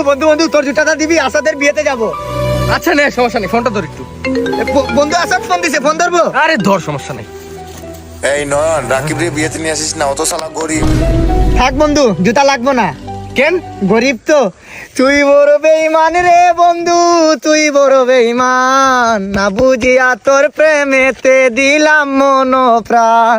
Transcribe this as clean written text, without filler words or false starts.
বন্ধু বন্ধু তোর জুতাটা দিবি, আসাদের বিয়েতে যাবো। আচ্ছা নে, সমস্যা নেই, ফোনটা ধর একটু। বন্ধু আসাদ ফোন দিছে, ফোন ধরবো? আরে ধর, সমস্যা নেই। এই নয়ন, রাকিব রে বিয়েতে নিয়ে আসিস না, অত শালা গরিব। থাক বন্ধু, জুতা লাগবো না। কেন? গরিব তো। তুই বড় বেঈমান রে বন্ধু, তুই বড় বেঈমান, না বুঝিয়া তোর প্রেমেতে দিলাম মন প্রাণ।